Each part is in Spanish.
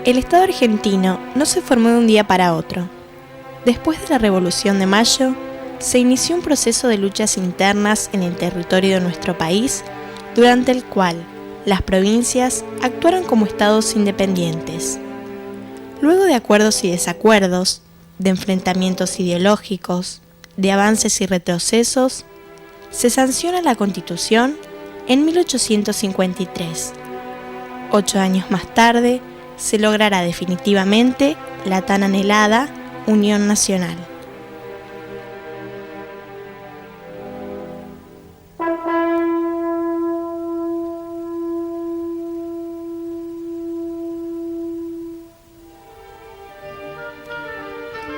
El Estado argentino no se formó de un día para otro. Después de la Revolución de Mayo, se inició un proceso de luchas internas en el territorio de nuestro país, durante el cual las provincias actuaron como estados independientes. Luego de acuerdos y desacuerdos, de enfrentamientos ideológicos, de avances y retrocesos, se sanciona la Constitución en 1853. 8 años más tarde, se logrará definitivamente la tan anhelada Unión Nacional.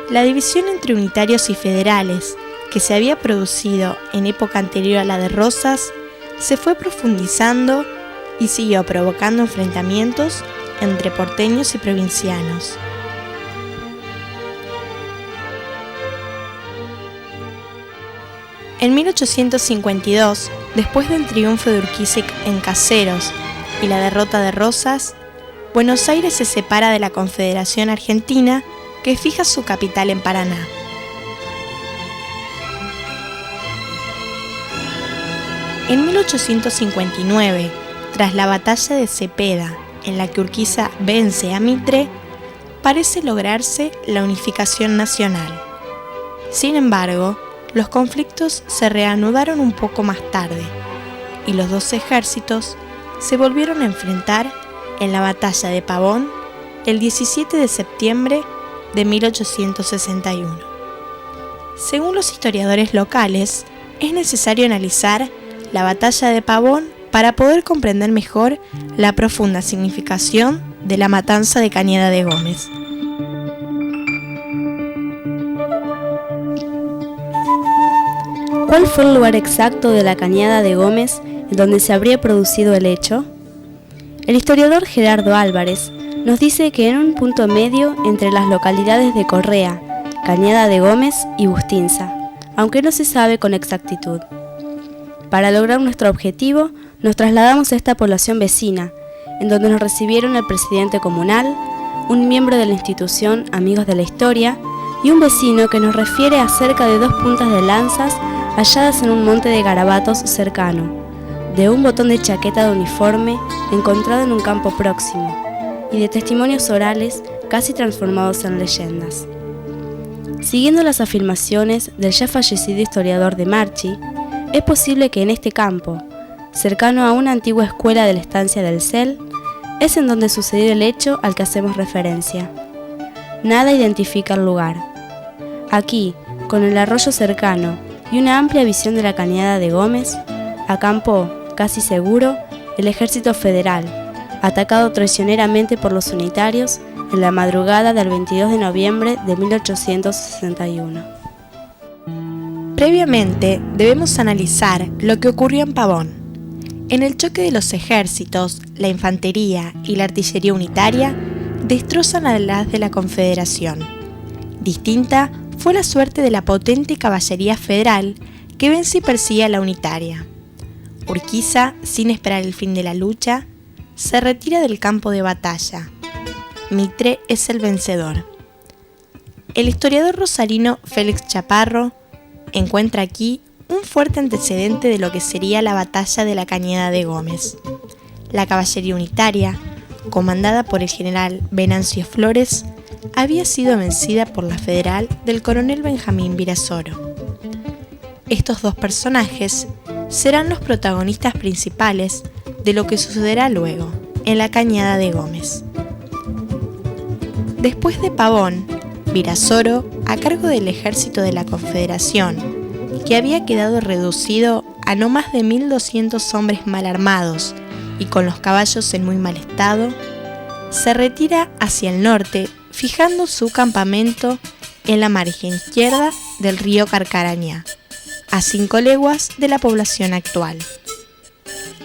La división entre unitarios y federales, que se había producido en época anterior a la de Rosas, se fue profundizando y siguió provocando enfrentamientos entre porteños y provincianos. En 1852, después del triunfo de Urquiza en Caseros y la derrota de Rosas, Buenos Aires se separa de la Confederación Argentina, que fija su capital en Paraná. En 1859, tras la batalla de Cepeda, en la que Urquiza vence a Mitre, parece lograrse la unificación nacional. Sin embargo, los conflictos se reanudaron un poco más tarde, y los dos ejércitos se volvieron a enfrentar en la batalla de Pavón el 17 de septiembre de 1861. Según los historiadores locales, es necesario analizar la batalla de Pavón para poder comprender mejor la profunda significación de la matanza de Cañada de Gómez. ¿Cuál fue el lugar exacto de la Cañada de Gómez en donde se habría producido el hecho? El historiador Gerardo Álvarez nos dice que en un punto medio entre las localidades de Correa, Cañada de Gómez y Bustinza, aunque no se sabe con exactitud. Para lograr nuestro objetivo, nos trasladamos a esta población vecina, en donde nos recibieron el presidente comunal, un miembro de la institución Amigos de la Historia y un vecino que nos refiere acerca de 2 puntas de lanzas halladas en un monte de garabatos cercano, de un botón de chaqueta de uniforme encontrado en un campo próximo y de testimonios orales casi transformados en leyendas. Siguiendo las afirmaciones del ya fallecido historiador de Marchi, es posible que en este campo, cercano a una antigua escuela de la estancia del CEL, es en donde sucedió el hecho al que hacemos referencia. Nada identifica el lugar. Aquí, con el arroyo cercano y una amplia visión de la Cañada de Gómez, acampó, casi seguro, el ejército federal, atacado traicioneramente por los unitarios en la madrugada del 22 de noviembre de 1861. Previamente, debemos analizar lo que ocurrió en Pavón. En el choque de los ejércitos, la infantería y la artillería unitaria destrozan a las de la Confederación. Distinta fue la suerte de la potente caballería federal que vence y persigue a la unitaria. Urquiza, sin esperar el fin de la lucha, se retira del campo de batalla. Mitre es el vencedor. El historiador rosarino Félix Chaparro encuentra aquí un fuerte antecedente de lo que sería la batalla de la Cañada de Gómez. La caballería unitaria, comandada por el general Venancio Flores, había sido vencida por la federal del coronel Benjamín Virasoro. Estos 2 personajes serán los protagonistas principales de lo que sucederá luego en la Cañada de Gómez. Después de Pavón, Virasoro, a cargo del ejército de la Confederación, que había quedado reducido a no más de 1.200 hombres mal armados y con los caballos en muy mal estado, se retira hacia el norte, fijando su campamento en la margen izquierda del río Carcarañá, a 5 leguas de la población actual.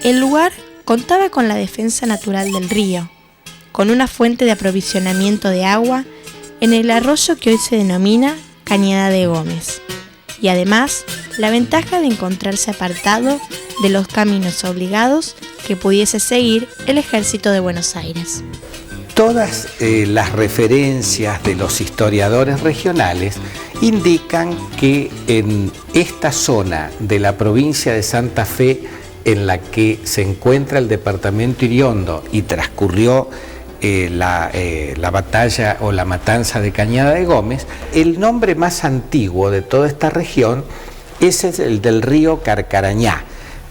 El lugar contaba con la defensa natural del río, con una fuente de aprovisionamiento de agua en el arroyo que hoy se denomina Cañada de Gómez, y además la ventaja de encontrarse apartado de los caminos obligados que pudiese seguir el ejército de Buenos Aires. Todas las referencias de los historiadores regionales indican que en esta zona de la provincia de Santa Fe, en la que se encuentra el departamento Iriondo y transcurrió la batalla o la matanza de Cañada de Gómez, el nombre más antiguo de toda esta región es el del río Carcarañá,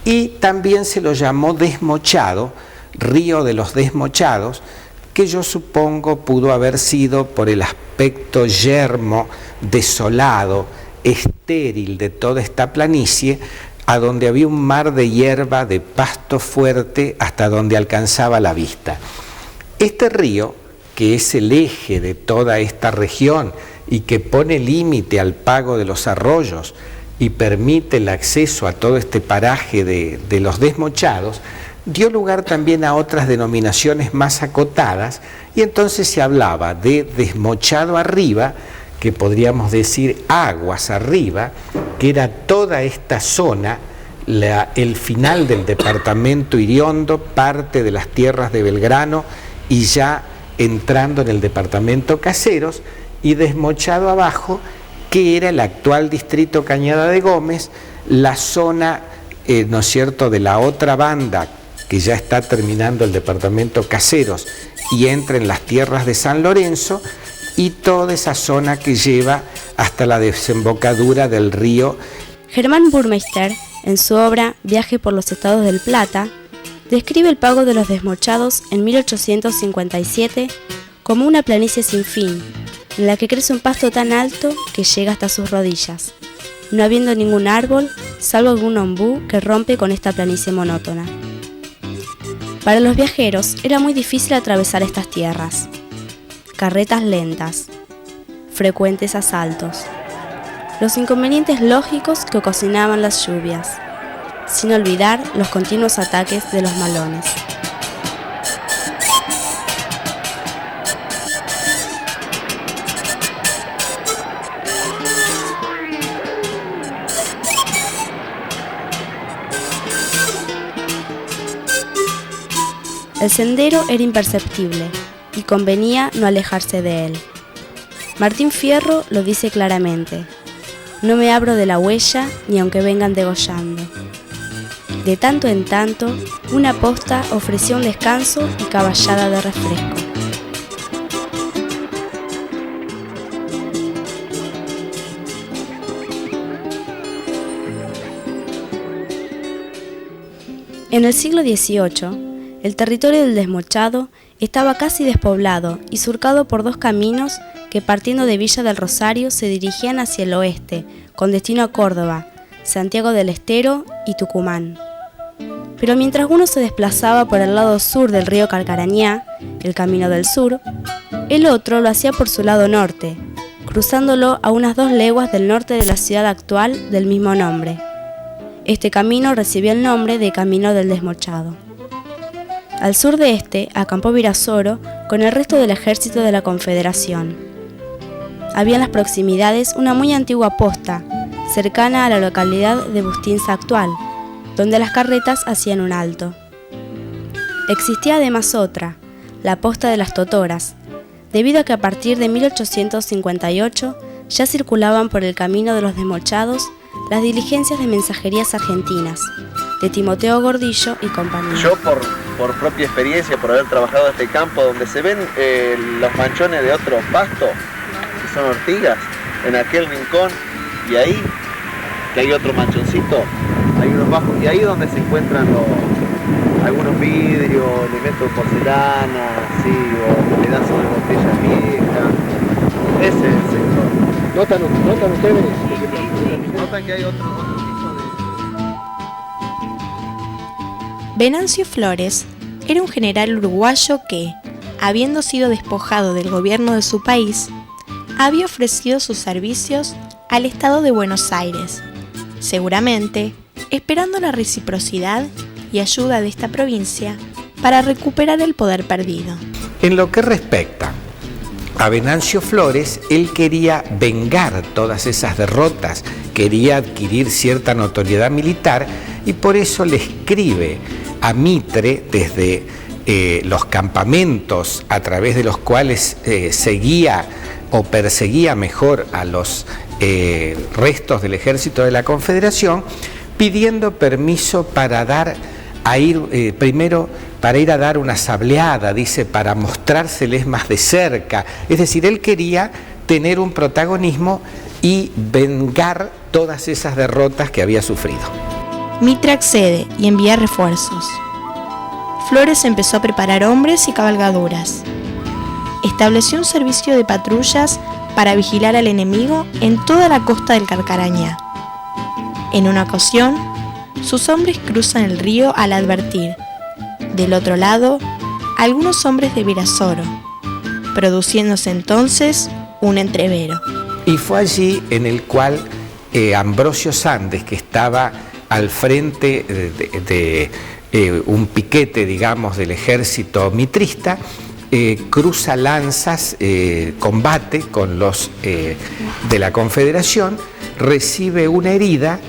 y también se lo llamó Desmochado, río de los Desmochados, que yo supongo pudo haber sido por el aspecto yermo, desolado, estéril de toda esta planicie, a donde había un mar de hierba, de pasto fuerte, hasta donde alcanzaba la vista. Este río, que es el eje de toda esta región y que pone límite al pago de los arroyos y permite el acceso a todo este paraje de los Desmochados, dio lugar también a otras denominaciones más acotadas, y entonces se hablaba de Desmochado arriba, que podríamos decir aguas arriba, que era toda esta zona, el final del departamento Iriondo, parte de las tierras de Belgrano y ya entrando en el departamento Caseros, y Desmochado abajo, que era el actual distrito Cañada de Gómez, la zona, ¿no es cierto?, de la otra banda, que ya está terminando el departamento Caseros y entra en las tierras de San Lorenzo, y toda esa zona que lleva hasta la desembocadura del río. Germán Burmeister, en su obra Viaje por los Estados del Plata, describe el pago de los Desmochados en 1857 como una planicie sin fin, en la que crece un pasto tan alto que llega hasta sus rodillas, no habiendo ningún árbol, salvo algún ombú que rompe con esta planicie monótona. Para los viajeros era muy difícil atravesar estas tierras. Carretas lentas, frecuentes asaltos, los inconvenientes lógicos que ocasionaban las lluvias, sin olvidar los continuos ataques de los malones. El sendero era imperceptible y convenía no alejarse de él. Martín Fierro lo dice claramente: no me abro de la huella ni aunque vengan degollando. De tanto en tanto, una posta ofrecía un descanso y caballada de refresco. En el siglo XVIII, el territorio del Desmochado estaba casi despoblado y surcado por dos caminos que, partiendo de Villa del Rosario, se dirigían hacia el oeste, con destino a Córdoba, Santiago del Estero y Tucumán. Pero mientras uno se desplazaba por el lado sur del río Carcarañá, el Camino del Sur, el otro lo hacía por su lado norte, cruzándolo a unas 2 leguas del norte de la ciudad actual del mismo nombre. Este camino recibió el nombre de Camino del Desmochado. Al sur de este acampó Virasoro con el resto del ejército de la Confederación. Había en las proximidades una muy antigua posta, cercana a la localidad de Bustinza actual, donde las carretas hacían un alto. Existía además otra, la posta de las Totoras, debido a que a partir de 1858 ya circulaban por el Camino de los Desmochados las diligencias de mensajerías argentinas, de Timoteo Gordillo y compañía. Yo por propia experiencia, por haber trabajado en este campo donde se ven los manchones de otros pastos, que son ortigas, en aquel rincón, y ahí, que hay otro manchoncito, hay unos bajos, y ahí donde se encuentran algunos vidrios, elementos de porcelana, sí, o pedazos de botellas viejas. Ese es el sector. ¿Notan ustedes? Notan que hay otro tipo de... Venancio Flores era un general uruguayo que, habiendo sido despojado del gobierno de su país, había ofrecido sus servicios al Estado de Buenos Aires, seguramente esperando la reciprocidad y ayuda de esta provincia para recuperar el poder perdido. En lo que respecta a Venancio Flores, él quería vengar todas esas derrotas, quería adquirir cierta notoriedad militar, y por eso le escribe a Mitre desde los campamentos a través de los cuales seguía o perseguía mejor a los restos del ejército de la Confederación, pidiendo permiso para primero para ir a dar una sableada, dice, para mostrárseles más de cerca. Es decir, él quería tener un protagonismo y vengar todas esas derrotas que había sufrido. Mitre accede y envía refuerzos. Flores empezó a preparar hombres y cabalgaduras. Estableció un servicio de patrullas para vigilar al enemigo en toda la costa del Carcarañá. En una ocasión, sus hombres cruzan el río al advertir, del otro lado, algunos hombres de Virasoro, produciéndose entonces un entrevero. Y fue allí en el cual Ambrosio Sandes, que estaba al frente de un piquete, digamos, del ejército mitrista, cruza lanzas, combate con los de la Confederación, recibe una herida,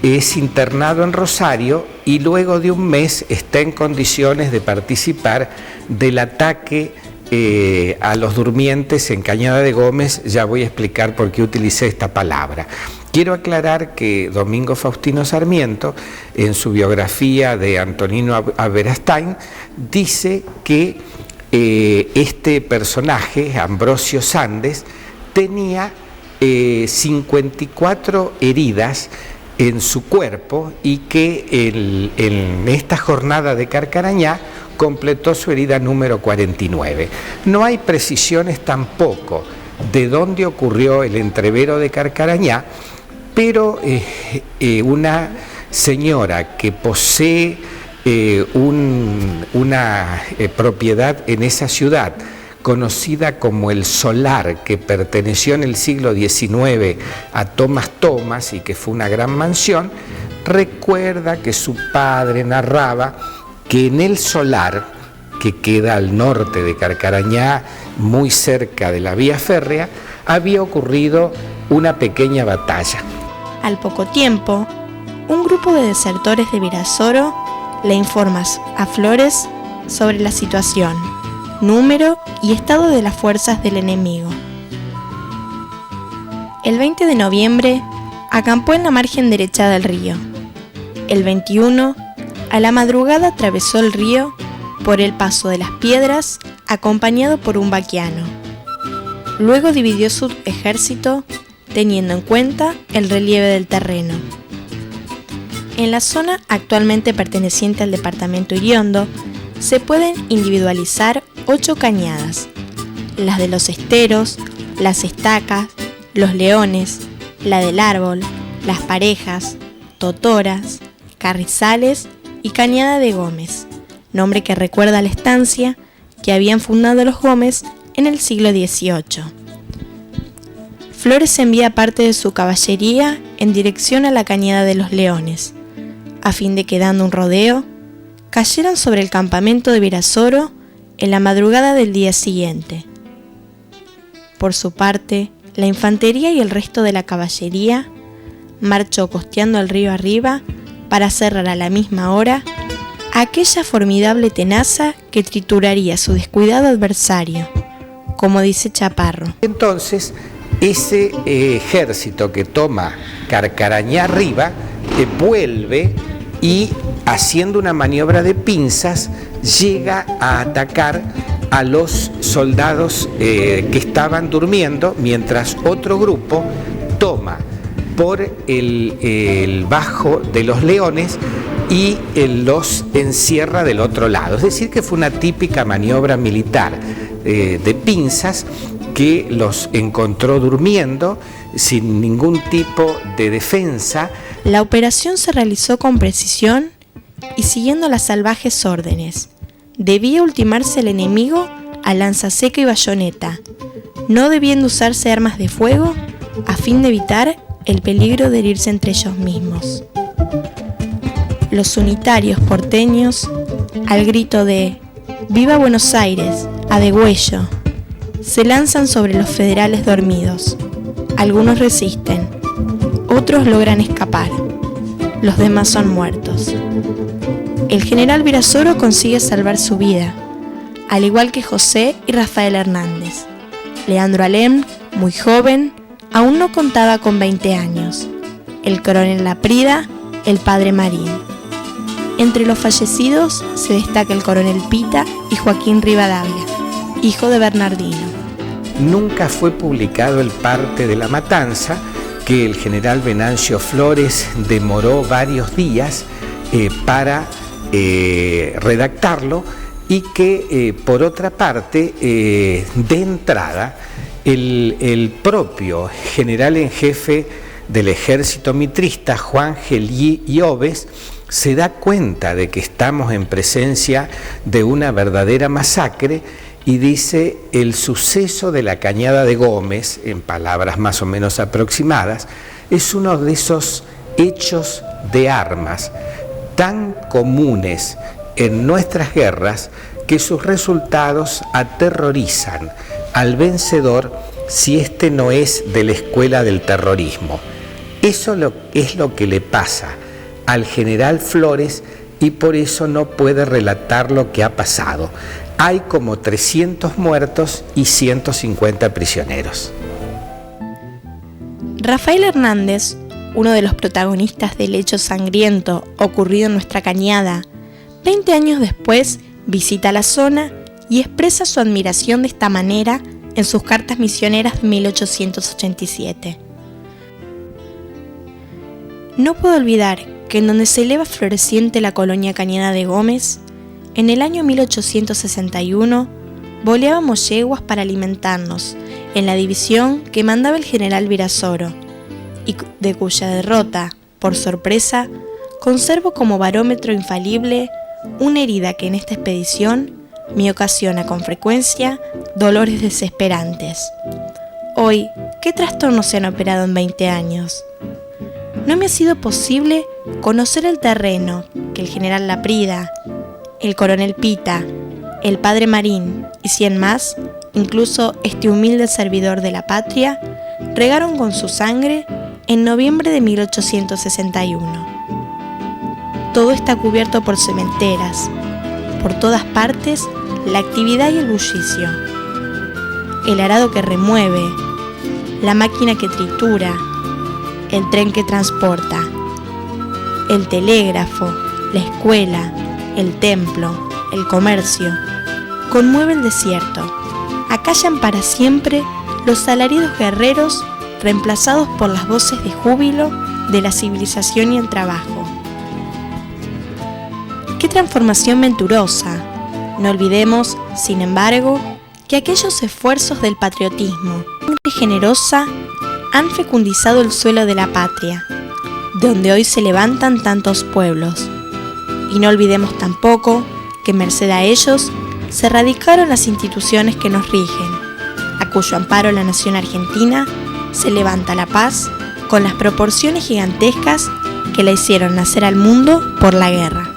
es internado en Rosario y luego de un mes está en condiciones de participar del ataque a los durmientes en Cañada de Gómez. Ya voy a explicar por qué utilicé esta palabra. Quiero aclarar que Domingo Faustino Sarmiento, en su biografía de Antonino Aberastain, dice que este personaje, Ambrosio Sandes, tenía 54 heridas en su cuerpo y que en esta jornada de Carcarañá completó su herida número 49. No hay precisiones tampoco de dónde ocurrió el entrevero de Carcarañá, pero una señora que posee una propiedad en esa ciudad, conocida como el Solar, que perteneció en el siglo XIX a Tomás Thomas y que fue una gran mansión, recuerda que su padre narraba que en el Solar, que queda al norte de Carcarañá, muy cerca de la vía férrea, había ocurrido una pequeña batalla. Al poco tiempo, un grupo de desertores de Virasoro le informa a Flores sobre la situación, número y estado de las fuerzas del enemigo. El 20 de noviembre acampó en la margen derecha del río. El 21, a la madrugada atravesó el río por el Paso de las Piedras, acompañado por un vaquiano. Luego dividió su ejército, teniendo en cuenta el relieve del terreno. En la zona actualmente perteneciente al departamento Iriondo, se pueden individualizar 8 cañadas: las de los esteros, las estacas, los leones, la del árbol, las parejas, totoras, carrizales y cañada de Gómez, nombre que recuerda a la estancia que habían fundado los Gómez en el siglo XVIII. Flores envía parte de su caballería en dirección a la cañada de los Leones, a fin de que, dando un rodeo, cayeran sobre el campamento de Virasoro en la madrugada del día siguiente. Por su parte, la infantería y el resto de la caballería marchó costeando el río arriba para cerrar a la misma hora aquella formidable tenaza que trituraría a su descuidado adversario, como dice Chaparro. Entonces, ese ejército que toma Carcarañá arriba vuelve y, haciendo una maniobra de pinzas, llega a atacar a los soldados que estaban durmiendo, mientras otro grupo toma por el bajo de los Leones y los encierra del otro lado. Es decir, que fue una típica maniobra militar de pinzas que los encontró durmiendo sin ningún tipo de defensa. La operación se realizó con precisión y siguiendo las salvajes órdenes. Debía ultimarse el enemigo a lanza seca y bayoneta, no debiendo usarse armas de fuego a fin de evitar el peligro de herirse entre ellos mismos. Los unitarios porteños, al grito de ¡Viva Buenos Aires! ¡A degüello!, se lanzan sobre los federales dormidos. Algunos resisten, otros logran escapar, los demás son muertos. el general Virasoro consigue salvar su vida, al igual que José y Rafael Hernández. Leandro Alem, muy joven, aún no contaba con 20 años. El coronel Laprida, el padre Marín. Entre los fallecidos se destaca el coronel Pita y Joaquín Rivadavia, hijo de Bernardino. Nunca fue publicado el parte de la matanza, que el general Venancio Flores demoró varios días para redactarlo, y que por otra parte, de entrada, el propio general en jefe del ejército mitrista, Juan Gelí y Oves, se da cuenta de que estamos en presencia de una verdadera masacre y dice: el suceso de la Cañada de Gómez, en palabras más o menos aproximadas, es uno de esos hechos de armas tan comunes en nuestras guerras que sus resultados aterrorizan al vencedor si éste no es de la escuela del terrorismo. Eso es lo que le pasa al general Flores, y por eso no puede relatar lo que ha pasado. Hay como 300 muertos y 150 prisioneros. Rafael Hernández, uno de los protagonistas del hecho sangriento ocurrido en nuestra cañada, 20 años después visita la zona y expresa su admiración de esta manera en sus cartas misioneras de 1887. No puedo olvidar que en donde se eleva floreciente la colonia Cañada de Gómez, en el año 1861 boleábamos yeguas para alimentarnos en la división que mandaba el general Virasoro, y de cuya derrota, por sorpresa, conservo como barómetro infalible una herida que en esta expedición me ocasiona con frecuencia dolores desesperantes. Hoy, ¿qué trastornos se han operado en 20 años? No me ha sido posible conocer el terreno que el general Laprida, el coronel Pita, el padre Marín y 100 más, incluso este humilde servidor de la patria, regaron con su sangre en noviembre de 1861. Todo está cubierto por cementeras, por todas partes la actividad y el bullicio. El arado que remueve, la máquina que tritura, el tren que transporta, el telégrafo, la escuela, el templo, el comercio, conmueve el desierto. Acallan para siempre los alaridos guerreros reemplazados por las voces de júbilo de la civilización y el trabajo. ¡Qué transformación venturosa! No olvidemos, sin embargo, que aquellos esfuerzos del patriotismo, sangre generosa, han fecundizado el suelo de la patria, donde hoy se levantan tantos pueblos. Y no olvidemos tampoco que merced a ellos se radicaron las instituciones que nos rigen, a cuyo amparo la nación argentina se levanta la paz con las proporciones gigantescas que la hicieron nacer al mundo por la guerra.